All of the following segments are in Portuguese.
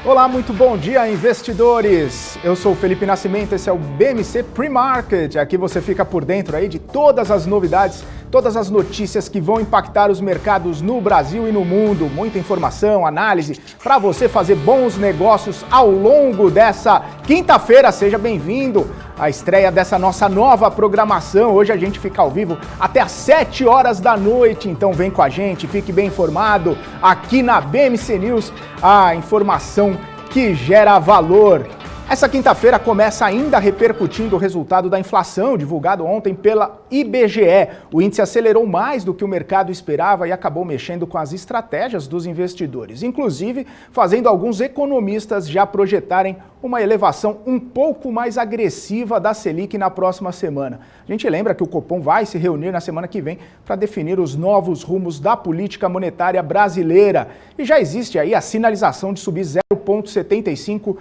Olá, muito bom dia, investidores! Eu sou o Felipe Nascimento, esse é o BMC Pre-Market. Aqui você fica por dentro aí de todas as novidades, todas as notícias que vão impactar os mercados no Brasil e no mundo. Muita informação, análise, para você fazer bons negócios ao longo dessa quinta-feira. Seja bem-vindo à estreia dessa nossa nova programação. Hoje a gente fica ao vivo até às 7 horas da noite, então vem com a gente, fique bem informado aqui na BMC News, a informação que gera valor. Essa quinta-feira começa ainda repercutindo o resultado da inflação, divulgado ontem pela IBGE. O índice acelerou mais do que o mercado esperava e acabou mexendo com as estratégias dos investidores, inclusive fazendo alguns economistas já projetarem uma elevação um pouco mais agressiva da Selic na próxima semana. A gente lembra que o Copom vai se reunir na semana que vem para definir os novos rumos da política monetária brasileira. E já existe aí a sinalização de subir 0,75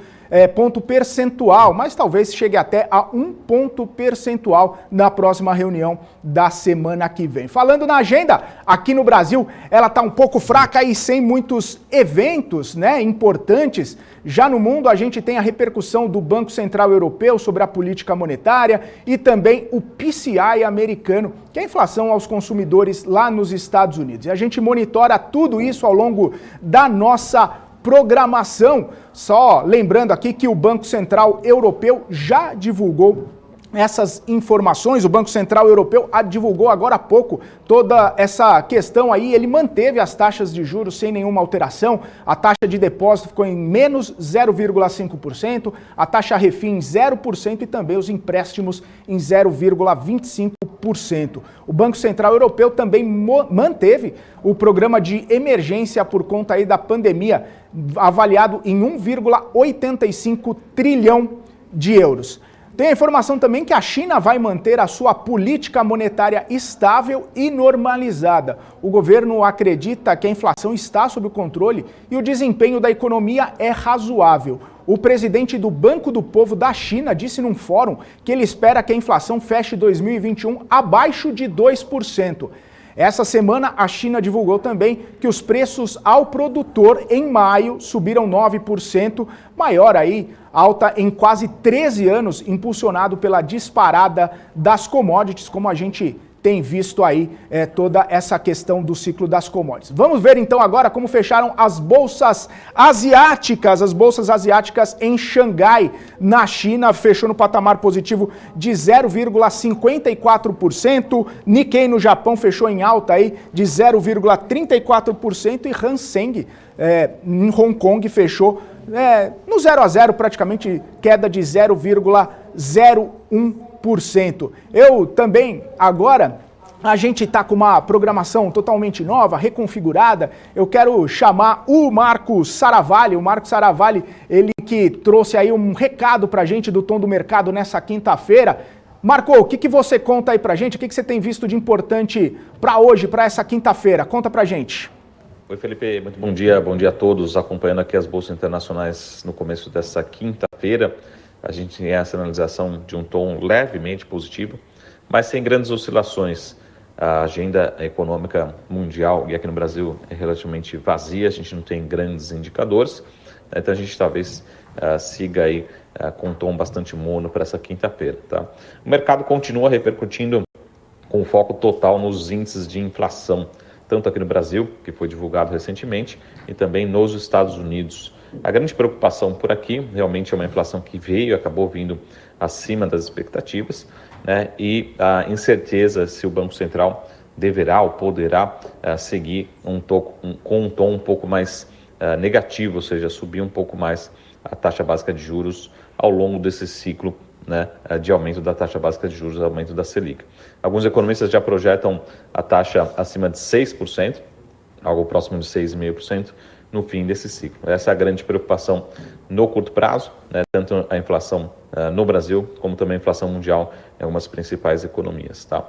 ponto percentual, mas talvez chegue até a 1 ponto percentual na próxima reunião da semana que vem. Falando na agenda, aqui no Brasil, ela está um pouco fraca e sem muitos eventos, importantes. Já no mundo, a gente tem a repercussão do Banco Central Europeu sobre a política monetária e também o PCI americano, que é a inflação aos consumidores lá nos Estados Unidos. E a gente monitora tudo isso ao longo da nossa programação. Só lembrando aqui que o Banco Central Europeu já divulgou essas informações. O Banco Central Europeu divulgou agora há pouco toda essa questão aí. Ele manteve as taxas de juros sem nenhuma alteração. A taxa de depósito ficou em menos 0,5%, a taxa refim em 0% e também os empréstimos em 0,25%. O Banco Central Europeu também manteve o programa de emergência por conta aí da pandemia, avaliado em 1,85 trilhão de euros. Tem a informação também que a China vai manter a sua política monetária estável e normalizada. O governo acredita que a inflação está sob controle e o desempenho da economia é razoável. O presidente do Banco do Povo da China disse num fórum que ele espera que a inflação feche 2021 abaixo de 2%. Essa semana, a China divulgou também que os preços ao produtor em maio subiram 9%, maior aí, alta em quase 13 anos, impulsionado pela disparada das commodities, como a gente tem visto aí toda essa questão do ciclo das commodities. Vamos ver então agora como fecharam as bolsas asiáticas. As bolsas asiáticas em Xangai, na China, fechou no patamar positivo de 0,54%. Nikkei no Japão fechou em alta aí de 0,34% e Hang Seng em Hong Kong fechou no 0 a 0, praticamente queda de 0,01%. Eu também, agora, a gente está com uma programação totalmente nova, reconfigurada. Eu quero chamar o Marco Saravalli. O Marco Saravalli, ele que trouxe aí um recado para a gente do Tom do Mercado nessa quinta-feira. Marco, o que você conta aí para a gente? O que você tem visto de importante para hoje, para essa quinta-feira? Conta para a gente. Oi, Felipe, muito bom dia a todos acompanhando aqui as bolsas internacionais no começo dessa quinta-feira. A gente tem a sinalização de um tom levemente positivo, mas sem grandes oscilações. A agenda econômica mundial e aqui no Brasil é relativamente vazia, a gente não tem grandes indicadores, então a gente talvez siga aí com um tom bastante mono para essa quinta-feira. Tá? O mercado continua repercutindo com foco total nos índices de inflação, tanto aqui no Brasil, que foi divulgado recentemente, e também nos Estados Unidos. A grande preocupação por aqui realmente é uma inflação que acabou vindo acima das expectativas, e a incerteza se o Banco Central deverá ou poderá seguir com um tom um pouco mais negativo, ou seja, subir um pouco mais a taxa básica de juros ao longo desse ciclo de aumento da taxa básica de juros, aumento da Selic. Alguns economistas já projetam a taxa acima de 6%, algo próximo de 6,5%, no fim desse ciclo. Essa é a grande preocupação no curto prazo, tanto a inflação no Brasil, como também a inflação mundial em algumas principais economias. Tá?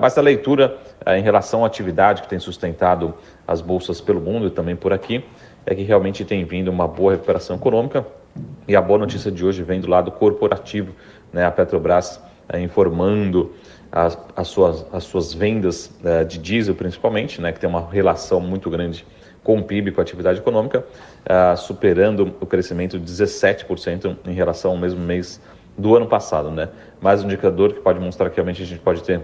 Mas a leitura em relação à atividade que tem sustentado as bolsas pelo mundo e também por aqui, é que realmente tem vindo uma boa recuperação econômica, e a boa notícia de hoje vem do lado corporativo, a Petrobras informando as suas vendas de diesel principalmente, que tem uma relação muito grande com o PIB, com a atividade econômica, superando o crescimento de 17% em relação ao mesmo mês do ano passado, né? Mais um indicador que pode mostrar que realmente a gente pode ter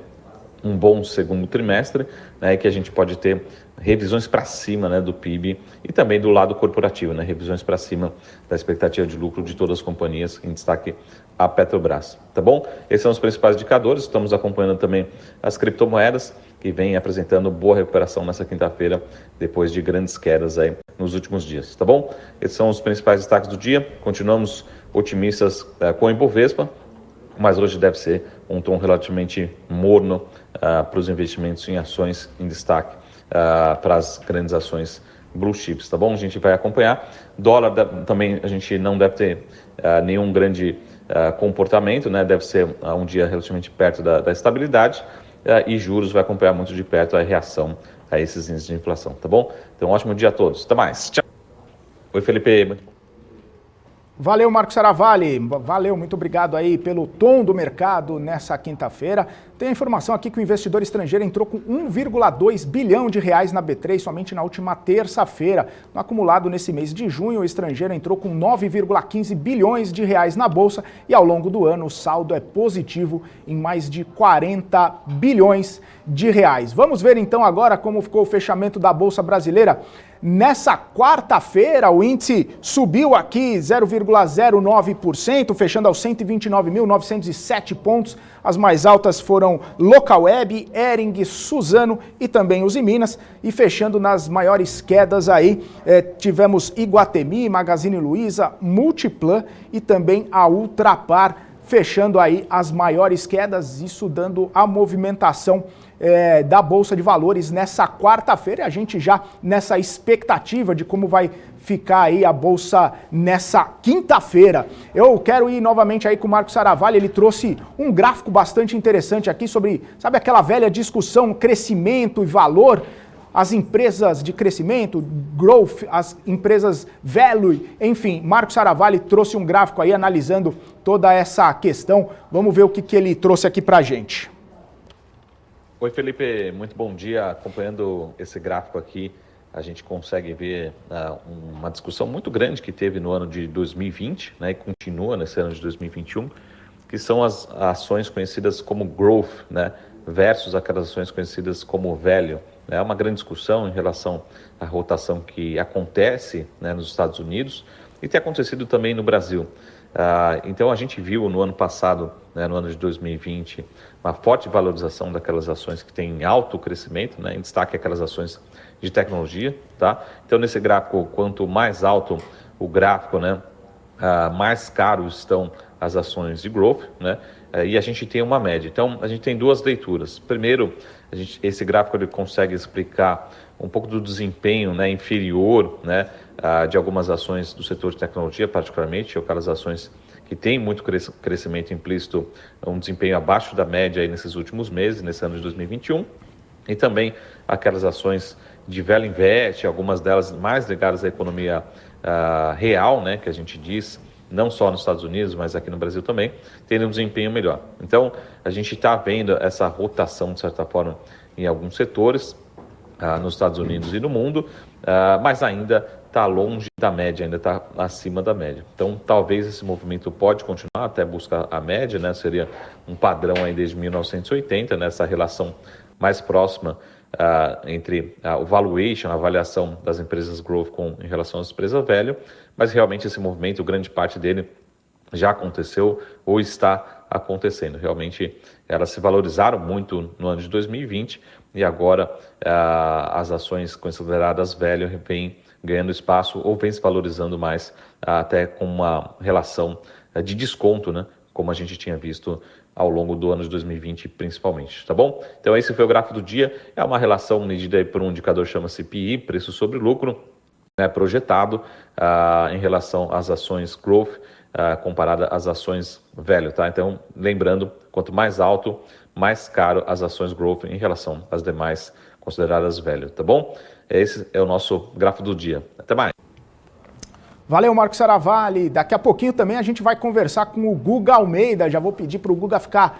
um bom segundo trimestre, né, e que a gente pode ter revisões para cima, né, do PIB e também do lado corporativo, né, revisões para cima da expectativa de lucro de todas as companhias, em destaque a Petrobras, tá bom? Esses são os principais indicadores. Estamos acompanhando também as criptomoedas, que vem apresentando boa recuperação nessa quinta-feira, depois de grandes quedas aí nos últimos dias, tá bom? Esses são os principais destaques do dia. Continuamos otimistas com o Ibovespa, mas hoje deve ser um tom relativamente morno para os investimentos em ações em destaque, para as grandes ações blue chips, tá bom? A gente vai acompanhar. Dólar também a gente não deve ter nenhum grande comportamento, né? Deve ser um dia relativamente perto da estabilidade, e juros vai acompanhar muito de perto a reação a esses índices de inflação, tá bom? Então, um ótimo dia a todos. Até mais. Tchau. Oi, Felipe. Muito bom. Valeu, Marco Saravalli. Valeu, muito obrigado aí pelo tom do mercado nessa quinta-feira. Tem a informação aqui que o investidor estrangeiro entrou com 1,2 bilhão de reais na B3 somente na última terça-feira. No acumulado nesse mês de junho, o estrangeiro entrou com 9,15 bilhões de reais na Bolsa e ao longo do ano o saldo é positivo em mais de 40 bilhões de reais. Vamos ver então agora como ficou o fechamento da Bolsa Brasileira. Nessa quarta-feira, o índice subiu aqui 0,09%, fechando aos 129.907 pontos. As mais altas foram Localweb, Hering, Suzano e também Uzi Minas. E fechando nas maiores quedas aí, tivemos Iguatemi, Magazine Luiza, Multiplan e também a Ultrapar, fechando aí as maiores quedas, isso dando a movimentação da Bolsa de Valores nessa quarta-feira, e a gente já nessa expectativa de como vai ficar aí a Bolsa nessa quinta-feira. Eu quero ir novamente aí com o Marco Saravalli, ele trouxe um gráfico bastante interessante aqui sobre, sabe aquela velha discussão, crescimento e valor? As empresas de crescimento, growth, as empresas value, enfim, Marco Saravalli trouxe um gráfico aí analisando toda essa questão. Vamos ver o que ele trouxe aqui pra gente. Oi, Felipe, muito bom dia. Acompanhando esse gráfico aqui, a gente consegue ver uma discussão muito grande que teve no ano de 2020, né, e continua nesse ano de 2021, que são as ações conhecidas como growth, né, versus aquelas ações conhecidas como value. É uma grande discussão em relação à rotação que acontece, né, nos Estados Unidos e tem acontecido também no Brasil. Então a gente viu no ano passado, né, no ano de 2020, uma forte valorização daquelas ações que têm alto crescimento, né, em destaque aquelas ações de tecnologia, tá? Então nesse gráfico, quanto mais alto o gráfico, né, mais caros estão as ações de growth, né? E a gente tem uma média. Então a gente tem duas leituras. Primeiro, esse gráfico ele consegue explicar um pouco do desempenho, né, inferior, né, de algumas ações do setor de tecnologia, particularmente, aquelas ações que têm muito crescimento implícito, um desempenho abaixo da média aí nesses últimos meses, nesse ano de 2021, e também aquelas ações de Value Invest, algumas delas mais ligadas à economia real, né, que a gente diz, não só nos Estados Unidos, mas aqui no Brasil também, tendo um desempenho melhor. Então, a gente está vendo essa rotação, de certa forma, em alguns setores, nos Estados Unidos e no mundo, mas ainda está longe da média, ainda está acima da média. Então, talvez esse movimento pode continuar até buscar a média, né? Seria um padrão aí desde 1980, nessa relação mais próxima entre o valuation, a avaliação das empresas growth em relação às empresas value, mas realmente esse movimento, grande parte dele já aconteceu ou está acontecendo. Realmente elas se valorizaram muito no ano de 2020 e agora as ações consideradas value vêm ganhando espaço ou vêm se valorizando mais, até com uma relação de desconto, né, como a gente tinha visto ao longo do ano de 2020 principalmente, tá bom? Então esse foi o gráfico do dia, é uma relação medida por um indicador chama-se PI, preço sobre lucro, né, projetado em relação às ações growth comparada às ações value, tá? Então lembrando, quanto mais alto, mais caro as ações growth em relação às demais consideradas value, tá bom? Esse é o nosso gráfico do dia. Até mais! Valeu, Marco Saravalli. Daqui a pouquinho também a gente vai conversar com o Guga Almeida. Já vou pedir para o Guga ficar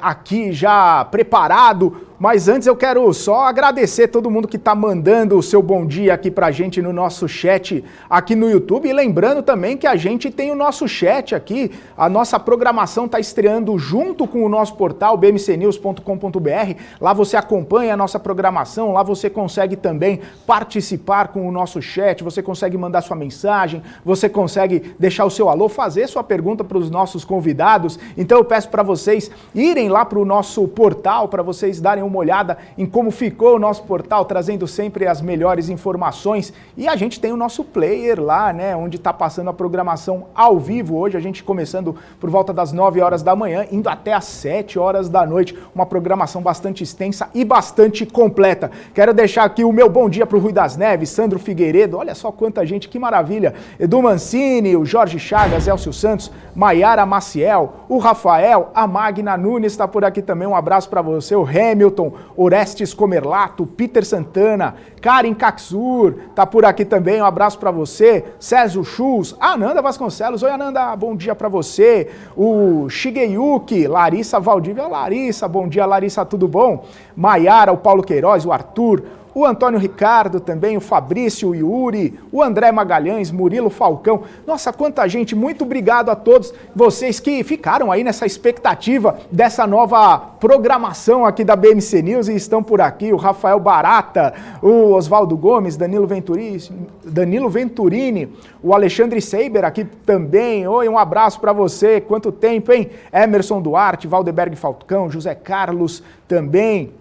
aqui já preparado. Mas antes eu quero só agradecer todo mundo que está mandando o seu bom dia aqui pra gente no nosso chat aqui no YouTube. E lembrando também que a gente tem o nosso chat aqui, a nossa programação está estreando junto com o nosso portal bmcnews.com.br. Lá você acompanha a nossa programação, lá você consegue também participar com o nosso chat, você consegue mandar sua mensagem, você consegue deixar o seu alô, fazer sua pergunta para os nossos convidados. Então eu peço para vocês irem lá para o nosso portal, para vocês darem uma olhada em como ficou o nosso portal, trazendo sempre as melhores informações. E a gente tem o nosso player lá, né, onde está passando a programação ao vivo. Hoje a gente começando por volta das 9 horas da manhã, indo até às 7 horas da noite. Uma programação bastante extensa e bastante completa. Quero deixar aqui o meu bom dia para o Rui das Neves, Sandro Figueiredo, olha só quanta gente, que maravilha. Edu Mancini, o Jorge Chagas, Elcio Santos, Maiara Maciel, o Rafael, a Magna Nunes está por aqui também, um abraço para você, o Hamilton, Orestes Comerlato, Peter Santana, Karen Kaksur, tá por aqui também, um abraço para você, Césio Schultz, Ananda Vasconcelos, oi Ananda, bom dia para você, o Shigeyuki, Larissa Valdívia, Larissa, bom dia Larissa, tudo bom? Maiara, o Paulo Queiroz, o Arthur, o Antônio Ricardo também, o Fabrício, o Yuri, o André Magalhães, Murilo Falcão. Nossa, quanta gente, muito obrigado a todos vocês que ficaram aí nessa expectativa dessa nova programação aqui da BMC News e estão por aqui, o Rafael Barata, o Oswaldo Gomes, Danilo Venturini, o Alexandre Seiber aqui também. Oi, um abraço para você, quanto tempo, hein? Emerson Duarte, Valdeberg Falcão, José Carlos também,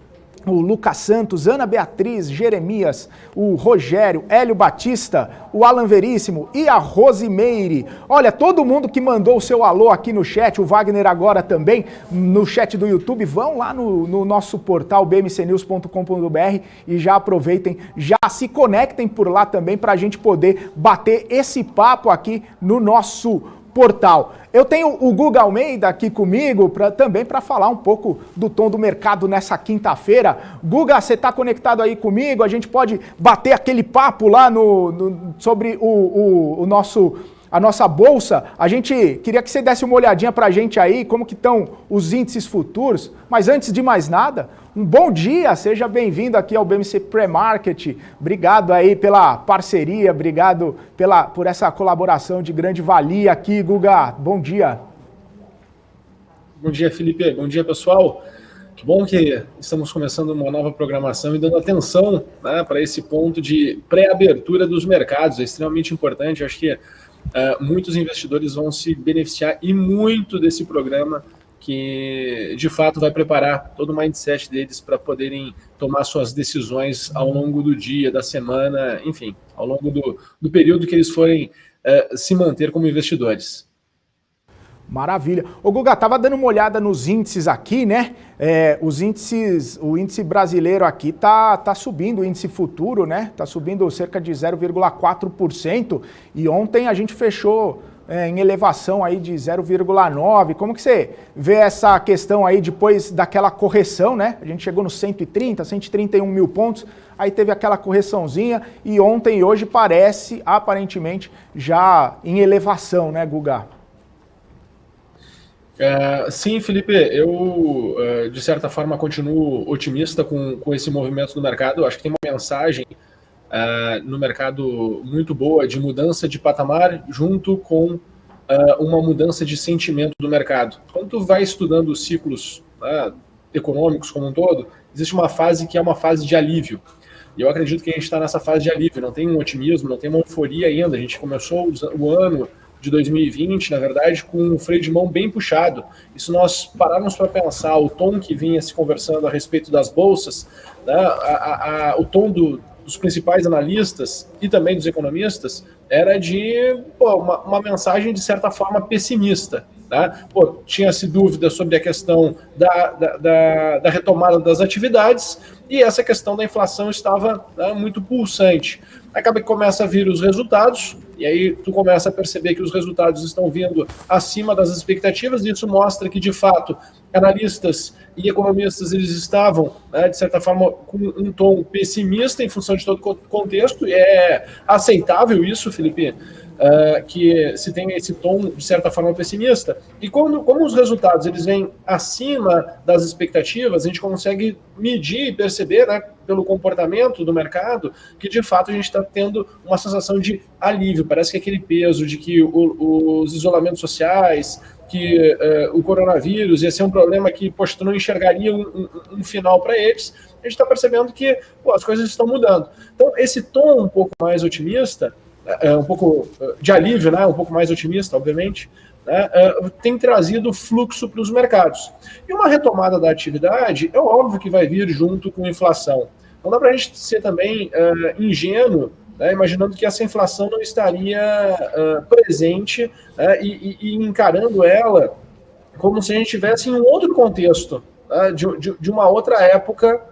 o Lucas Santos, Ana Beatriz, Jeremias, o Rogério, Hélio Batista, o Alan Veríssimo e a Rosimeire. Olha, todo mundo que mandou o seu alô aqui no chat, o Wagner agora também, no chat do YouTube, vão lá no nosso portal bmcnews.com.br e já aproveitem, já se conectem por lá também para a gente poder bater esse papo aqui no nosso portal. Eu tenho o Guga Almeida aqui comigo também para falar um pouco do tom do mercado nessa quinta-feira. Guga, você está conectado aí comigo? A gente pode bater aquele papo lá sobre a nossa bolsa. A gente queria que você desse uma olhadinha para a gente aí, como que estão os índices futuros. Mas antes de mais nada, um bom dia, seja bem-vindo aqui ao BMC Pre-Market. Obrigado aí pela parceria, obrigado por essa colaboração de grande valia aqui, Guga. Bom dia. Bom dia, Felipe. Bom dia, pessoal. Que bom que estamos começando uma nova programação e dando atenção, né, para esse ponto de pré-abertura dos mercados. É extremamente importante. Acho que muitos investidores vão se beneficiar e muito desse programa, que de fato vai preparar todo o mindset deles para poderem tomar suas decisões ao longo do dia, da semana, enfim, ao longo do período que eles forem se manter como investidores. Maravilha. Ô Guga, tava dando uma olhada nos índices aqui, né? Os índices, o índice brasileiro aqui tá subindo, o índice futuro, né? Tá subindo cerca de 0,4% e ontem a gente fechou em elevação aí de 0,9. Como que você vê essa questão aí depois daquela correção, né? A gente chegou nos 131 mil pontos, aí teve aquela correçãozinha e ontem e hoje parece, aparentemente, já em elevação, né, Guga? Sim, Felipe, eu de certa forma continuo otimista com esse movimento do mercado. Acho que tem uma mensagem no mercado muito boa de mudança de patamar junto com uma mudança de sentimento do mercado. Quando tu vai estudando os ciclos econômicos como um todo, existe uma fase que é uma fase de alívio. E eu acredito que a gente está nessa fase de alívio, não tem um otimismo, não tem uma euforia ainda. A gente começou o ano de 2020, na verdade, com um freio de mão bem puxado. E se nós pararmos para pensar o tom que vinha se conversando a respeito das bolsas, né, o tom dos principais analistas e também dos economistas era de uma mensagem, de certa forma, pessimista. Né? Tinha-se dúvida sobre a questão da retomada das atividades e essa questão da inflação estava muito pulsante. Acaba que começa a vir os resultados, e aí tu começa a perceber que os resultados estão vindo acima das expectativas, e isso mostra que, de fato, analistas e economistas eles estavam, de certa forma, com um tom pessimista em função de todo o contexto, e é aceitável isso, Felipe. que se tem esse tom, de certa forma, pessimista. E como os resultados eles vêm acima das expectativas, a gente consegue medir e perceber, né, pelo comportamento do mercado, que de fato a gente está tendo uma sensação de alívio. Parece que aquele peso de que os isolamentos sociais, que o coronavírus ia ser um problema que, poxa, tu não enxergaria um final para eles, a gente está percebendo que as coisas estão mudando. Então, esse tom um pouco mais otimista, um pouco de alívio, né, um pouco mais otimista, obviamente, né, tem trazido fluxo para os mercados. E uma retomada da atividade, é óbvio que vai vir junto com inflação. Não dá para a gente ser também ingênuo, né, imaginando que essa inflação não estaria presente e encarando ela como se a gente estivesse em um outro contexto, de uma outra época,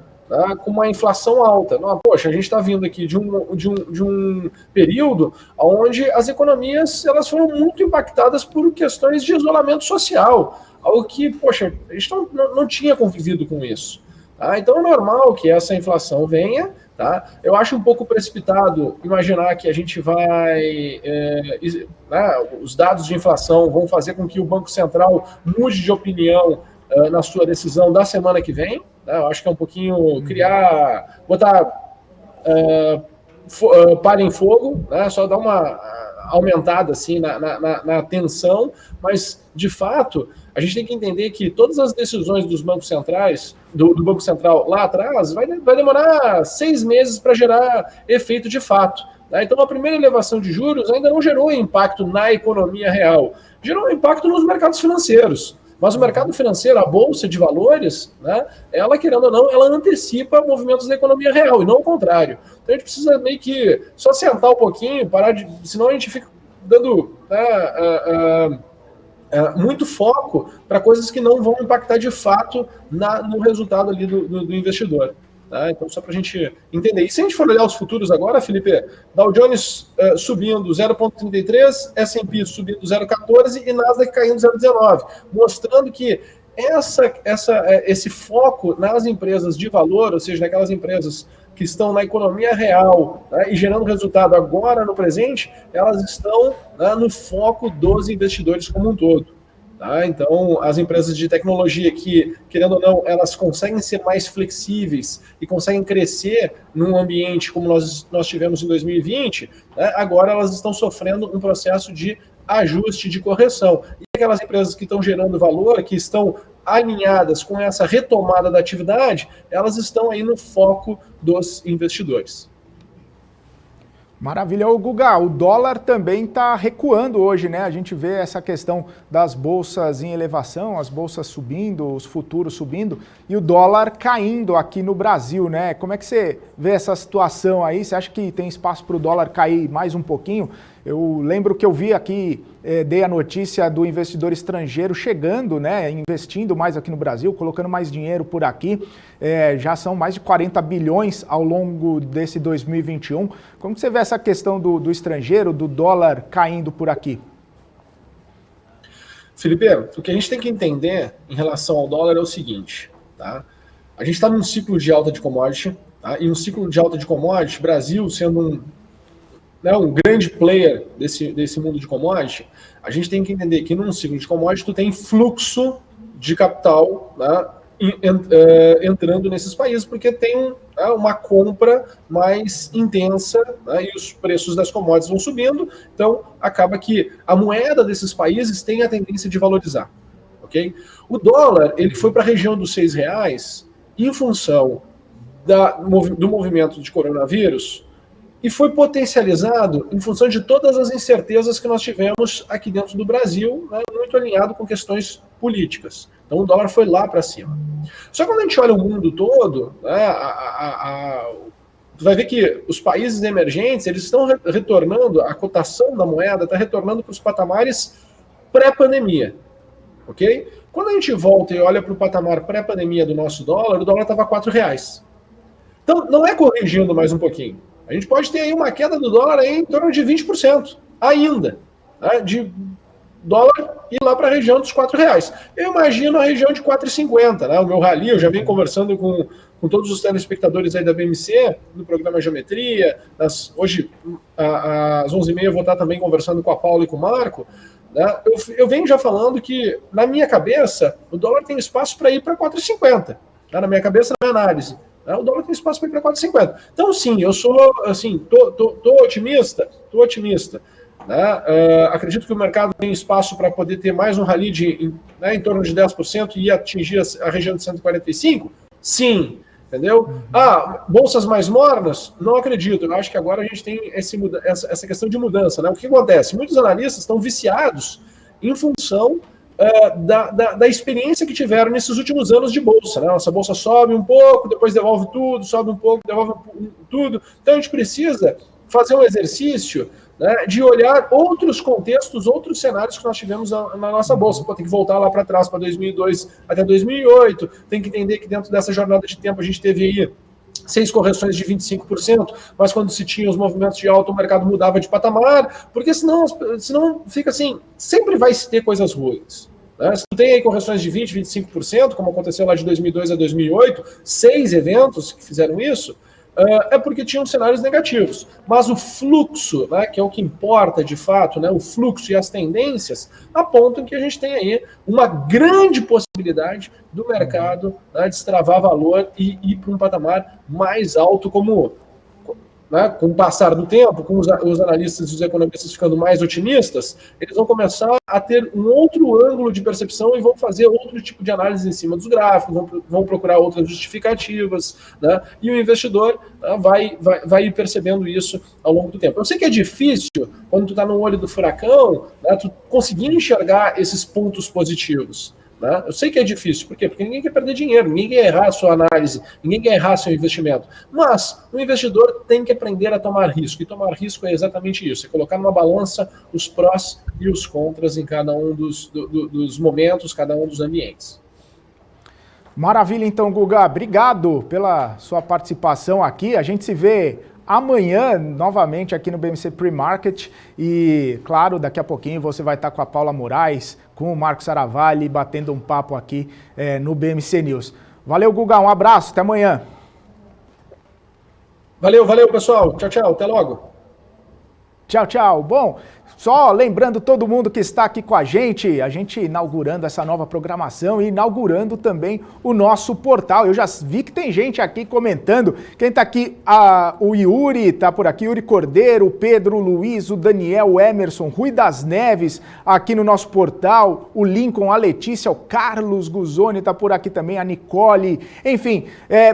com uma inflação alta. Não, poxa, a gente está vindo aqui de um período onde as economias elas foram muito impactadas por questões de isolamento social, algo que, poxa, a gente não tinha convivido com isso. Então é normal que essa inflação venha. Eu acho um pouco precipitado imaginar que a gente vai... os dados de inflação vão fazer com que o Banco Central mude de opinião na sua decisão da semana que vem. Eu acho que é um pouquinho botar palha em fogo, só dar uma aumentada assim, na tensão, mas, de fato, a gente tem que entender que todas as decisões dos bancos centrais, do Banco Central lá atrás, vai demorar 6 meses para gerar efeito de fato. Então, a primeira elevação de juros ainda não gerou impacto na economia real, gerou impacto nos mercados financeiros. Mas o mercado financeiro, a bolsa de valores, ela, querendo ou não, ela antecipa movimentos da economia real, e não o contrário. Então a gente precisa meio que só sentar um pouquinho, senão a gente fica dando muito foco para coisas que não vão impactar de fato no resultado ali do investidor. Então, só para a gente entender. E se a gente for olhar os futuros agora, Felipe, Dow Jones subindo 0,33, S&P subindo 0,14 e Nasdaq caindo 0,19, mostrando que esse foco nas empresas de valor, ou seja, naquelas empresas que estão na economia real, e gerando resultado agora no presente, elas estão no foco dos investidores como um todo. Então, as empresas de tecnologia que, querendo ou não, elas conseguem ser mais flexíveis e conseguem crescer num ambiente como nós tivemos em 2020, agora elas estão sofrendo um processo de ajuste, de correção. E aquelas empresas que estão gerando valor, que estão alinhadas com essa retomada da atividade, elas estão aí no foco dos investidores. Maravilha. Ô, Guga, o dólar também está recuando hoje, né? A gente vê essa questão das bolsas em elevação, as bolsas subindo, os futuros subindo e o dólar caindo aqui no Brasil, né? Como é que você vê essa situação aí? Você acha que tem espaço para o dólar cair mais um pouquinho? Eu lembro que eu vi aqui, dei a notícia do investidor estrangeiro chegando, né, investindo mais aqui no Brasil, colocando mais dinheiro por aqui. Já são mais de 40 bilhões ao longo desse 2021. Como que você vê essa questão do estrangeiro, do dólar caindo por aqui? Felipe, o que a gente tem que entender em relação ao dólar é o seguinte, tá? A gente está num ciclo de alta de commodity, e um ciclo de alta de commodity, Brasil sendo um grande player desse mundo de commodity, a gente tem que entender que num ciclo de commodity tu tem fluxo de capital entrando nesses países, porque tem uma compra mais intensa, e os preços das commodities vão subindo, então acaba que a moeda desses países tem a tendência de valorizar. Okay? O dólar ele foi para a região dos R$6 em função do movimento de coronavírus, e foi potencializado em função de todas as incertezas que nós tivemos aqui dentro do Brasil, muito alinhado com questões políticas. Então o dólar foi lá para cima. Só que quando a gente olha o mundo todo, você vai ver que os países emergentes eles estão retornando, a cotação da moeda está retornando para os patamares pré-pandemia. Okay? Quando a gente volta e olha para o patamar pré-pandemia do nosso dólar, o dólar estava R$4. Então não é corrigindo mais um pouquinho. A gente pode ter aí uma queda do dólar aí em torno de 20% ainda, de dólar ir lá para a região dos R$4. Eu imagino a região de 4,50, O meu rally, eu já venho conversando com com todos os telespectadores aí da BMC, no programa Geometria. Hoje, às 11h30, eu vou estar também conversando com a Paula e com o Marco. Né? Eu venho já falando que, na minha cabeça, o dólar tem espaço para ir para 4,50. Tá? Na minha cabeça, na minha análise. Né? O dólar tem espaço para ir para 4,50. Então, sim, eu sou, assim, tô otimista. Né? Acredito que o mercado tem espaço para poder ter mais um rally em torno de 10% e atingir a região de 145? Sim. Entendeu? Bolsas mais mornas? Não acredito. Eu acho que agora a gente tem essa questão de mudança. Né? O que acontece? Muitos analistas estão viciados em função da experiência que tiveram nesses últimos anos de bolsa. Né? Nossa bolsa sobe um pouco, depois devolve tudo, sobe um pouco, devolve tudo. Então a gente precisa fazer um exercício, né, de olhar outros contextos, outros cenários que nós tivemos na nossa bolsa. Tem que voltar lá para trás, para 2002 até 2008, tem que entender que dentro dessa jornada de tempo a gente teve aí 6 correções de 25%, mas quando se tinha os movimentos de alta, o mercado mudava de patamar, porque senão fica assim, sempre vai se ter coisas ruins. Né? Se tem aí correções de 20%, 25%, como aconteceu lá de 2002 a 2008, 6 eventos que fizeram isso, é porque tinham cenários negativos. Mas o fluxo, né, que é o que importa de fato, né, o fluxo e as tendências, apontam que a gente tem aí uma grande possibilidade do mercado, né, destravar valor e ir para um patamar mais alto, né, com o passar do tempo, com os analistas e os economistas ficando mais otimistas, eles vão começar a ter um outro ângulo de percepção e vão fazer outro tipo de análise em cima dos gráficos, vão procurar outras justificativas, né, e o investidor, né, vai ir percebendo isso ao longo do tempo. Eu sei que é difícil, quando tu está no olho do furacão, né, tu conseguir enxergar esses pontos positivos. Né? Eu sei que é difícil, por quê? Porque ninguém quer perder dinheiro, ninguém quer errar a sua análise, ninguém quer errar seu investimento. Mas o investidor tem que aprender a tomar risco, e tomar risco é exatamente isso, é colocar numa balança os prós e os contras em cada um dos momentos, cada um dos ambientes. Maravilha, então, Guga, obrigado pela sua participação aqui, a gente se vê amanhã, novamente, aqui no BMC Pre-Market e, claro, daqui a pouquinho você vai estar com a Paula Moraes, com o Marco Saravalli, batendo um papo aqui no BMC News. Valeu, Guga, um abraço, até amanhã. Valeu, pessoal. Tchau, tchau, até logo. Tchau, tchau. Bom, só lembrando todo mundo que está aqui com a gente inaugurando essa nova programação e inaugurando também o nosso portal. Eu já vi que tem gente aqui comentando. Quem está aqui, o Yuri está por aqui, Yuri Cordeiro, o Pedro, o Luiz, o Daniel, o Emerson, Rui das Neves, aqui no nosso portal, o Lincoln, a Letícia, o Carlos Guzoni está por aqui também, a Nicole. Enfim,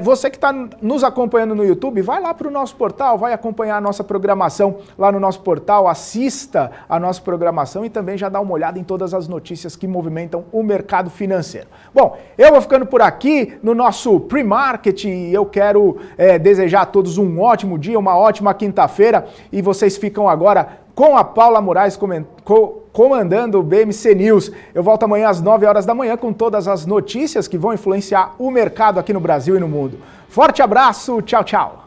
você que está nos acompanhando no YouTube, vai lá para o nosso portal, vai acompanhar a nossa programação lá no nosso portal, assista a nossa programação e também já dá uma olhada em todas as notícias que movimentam o mercado financeiro. Bom, eu vou ficando por aqui no nosso pre-market e eu quero desejar a todos um ótimo dia, uma ótima quinta-feira e vocês ficam agora com a Paula Moraes comandando o BMC News. Eu volto amanhã às 9 horas da manhã com todas as notícias que vão influenciar o mercado aqui no Brasil e no mundo. Forte abraço, tchau, tchau!